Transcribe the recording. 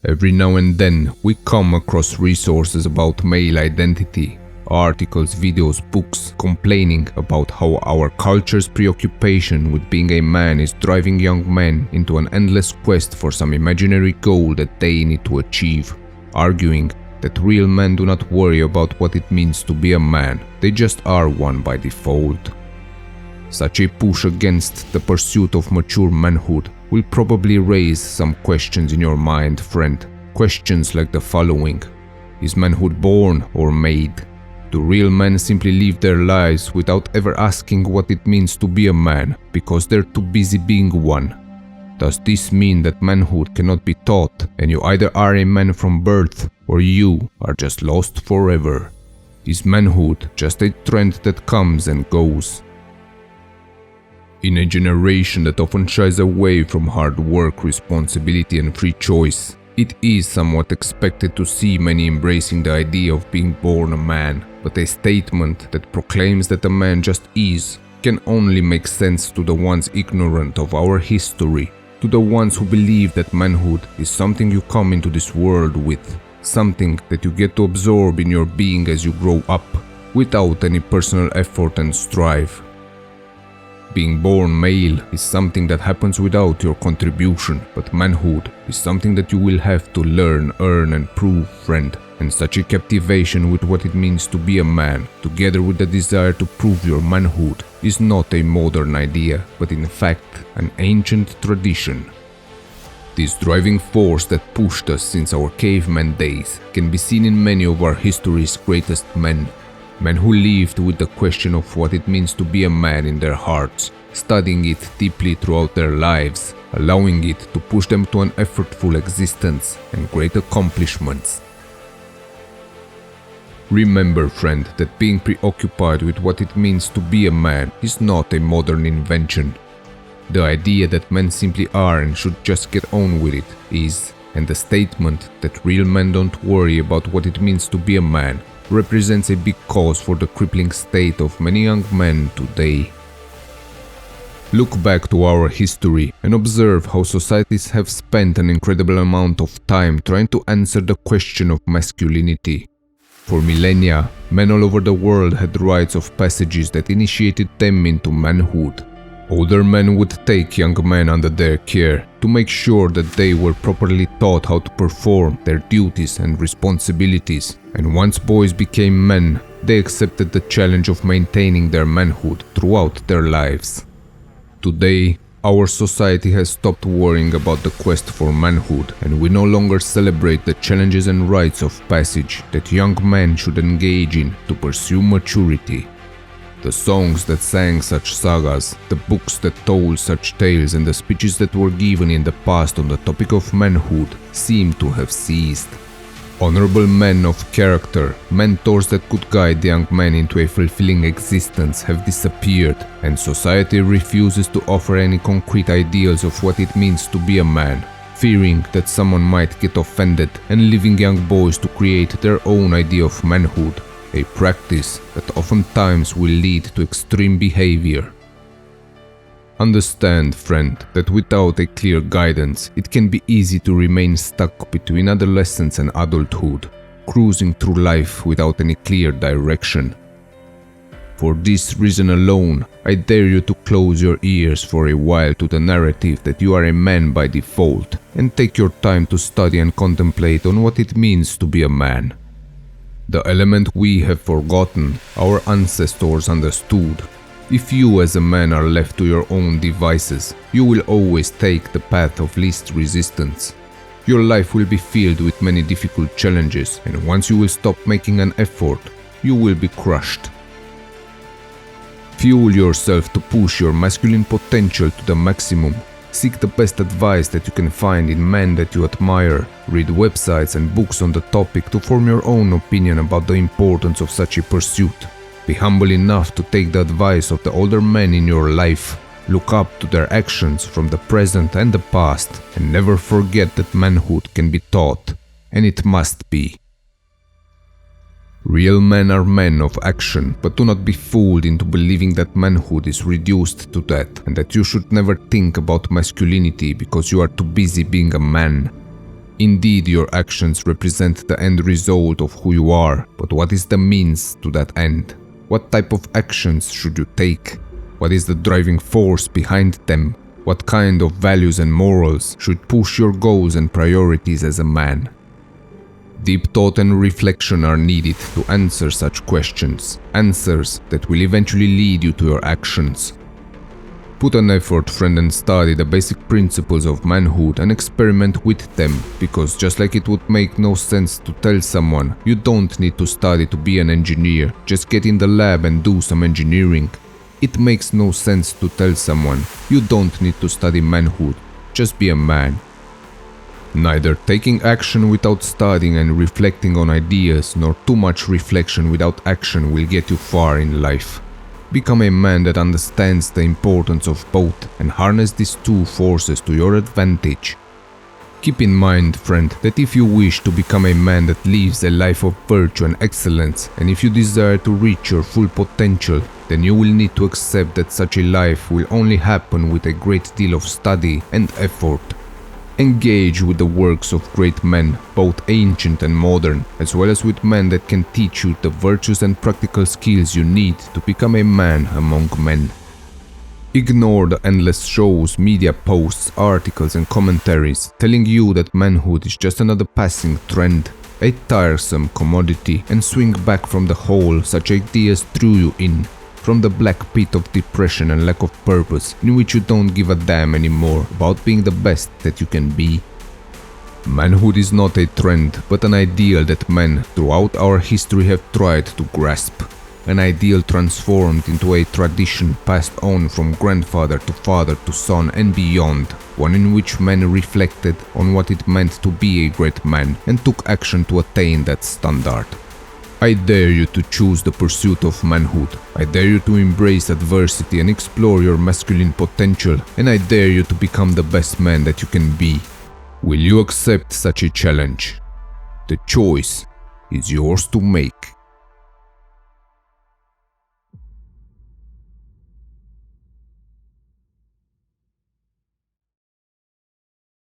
Every now and then, we come across resources about male identity, articles, videos, books, complaining about how our culture's preoccupation with being a man is driving young men into an endless quest for some imaginary goal that they need to achieve, arguing that real men do not worry about what it means to be a man, they just are one by default. Such a push against the pursuit of mature manhood will probably raise some questions in your mind, friend. Questions like the following: is manhood born or made? Do real men simply live their lives without ever asking what it means to be a man because they're too busy being one? Does this mean that manhood cannot be taught and you either are a man from birth or you are just lost forever? Is manhood just a trend that comes and goes? In a generation that often shies away from hard work, responsibility and free choice, it is somewhat expected to see many embracing the idea of being born a man, but a statement that proclaims that a man just is can only make sense to the ones ignorant of our history, to the ones who believe that manhood is something you come into this world with, something that you get to absorb in your being as you grow up, without any personal effort and strive. Being born male is something that happens without your contribution, but manhood is something that you will have to learn, earn and prove, friend. And such a captivation with what it means to be a man, together with the desire to prove your manhood, is not a modern idea, but in fact an ancient tradition. This driving force that pushed us since our caveman days can be seen in many of our history's greatest men. Men who lived with the question of what it means to be a man in their hearts, studying it deeply throughout their lives, allowing it to push them to an effortful existence and great accomplishments. Remember, friend, that being preoccupied with what it means to be a man is not a modern invention. The idea that men simply are and should just get on with it is, and the statement that real men don't worry about what it means to be a man represents a big cause for the crippling state of many young men today. Look back to our history and observe how societies have spent an incredible amount of time trying to answer the question of masculinity. For millennia, men all over the world had rites of passages that initiated them into manhood. Older men would take young men under their care to make sure that they were properly taught how to perform their duties and responsibilities, and once boys became men, they accepted the challenge of maintaining their manhood throughout their lives. Today, our society has stopped worrying about the quest for manhood, and we no longer celebrate the challenges and rites of passage that young men should engage in to pursue maturity. The songs that sang such sagas, the books that told such tales and the speeches that were given in the past on the topic of manhood seem to have ceased. Honorable men of character, mentors that could guide the young men into a fulfilling existence have disappeared, and society refuses to offer any concrete ideals of what it means to be a man, fearing that someone might get offended and leaving young boys to create their own idea of manhood, a practice that oftentimes will lead to extreme behavior. Understand, friend, that without a clear guidance, it can be easy to remain stuck between adolescence and adulthood, cruising through life without any clear direction. For this reason alone, I dare you to close your ears for a while to the narrative that you are a man by default, and take your time to study and contemplate on what it means to be a man. The element we have forgotten, our ancestors understood. If you as a man are left to your own devices, you will always take the path of least resistance. Your life will be filled with many difficult challenges, and once you will stop making an effort, you will be crushed. Fuel yourself to push your masculine potential to the maximum. Seek the best advice that you can find in men that you admire. Read websites and books on the topic to form your own opinion about the importance of such a pursuit. Be humble enough to take the advice of the older men in your life. Look up to their actions from the present and the past, and never forget that manhood can be taught, and it must be. Real men are men of action, but do not be fooled into believing that manhood is reduced to that, and that you should never think about masculinity because you are too busy being a man. Indeed, your actions represent the end result of who you are, but what is the means to that end? What type of actions should you take? What is the driving force behind them? What kind of values and morals should push your goals and priorities as a man? Deep thought and reflection are needed to answer such questions, answers that will eventually lead you to your actions. Put an effort, friend, and study the basic principles of manhood and experiment with them, because just like it would make no sense to tell someone you don't need to study to be an engineer, just get in the lab and do some engineering, it makes no sense to tell someone you don't need to study manhood, just be a man. Neither taking action without studying and reflecting on ideas, nor too much reflection without action will get you far in life. Become a man that understands the importance of both and harness these two forces to your advantage. Keep in mind, friend, that if you wish to become a man that lives a life of virtue and excellence, and if you desire to reach your full potential, then you will need to accept that such a life will only happen with a great deal of study and effort. Engage with the works of great men, both ancient and modern, as well as with men that can teach you the virtues and practical skills you need to become a man among men. Ignore the endless shows, media posts, articles and commentaries telling you that manhood is just another passing trend, a tiresome commodity, and swing back from the hole such ideas threw you in, from the black pit of depression and lack of purpose in which you don't give a damn anymore about being the best that you can be. Manhood is not a trend, but an ideal that men throughout our history have tried to grasp. An ideal transformed into a tradition passed on from grandfather to father to son and beyond, one in which men reflected on what it meant to be a great man and took action to attain that standard. I dare you to choose the pursuit of manhood. I dare you to embrace adversity and explore your masculine potential, and I dare you to become the best man that you can be. Will you accept such a challenge? The choice is yours to make.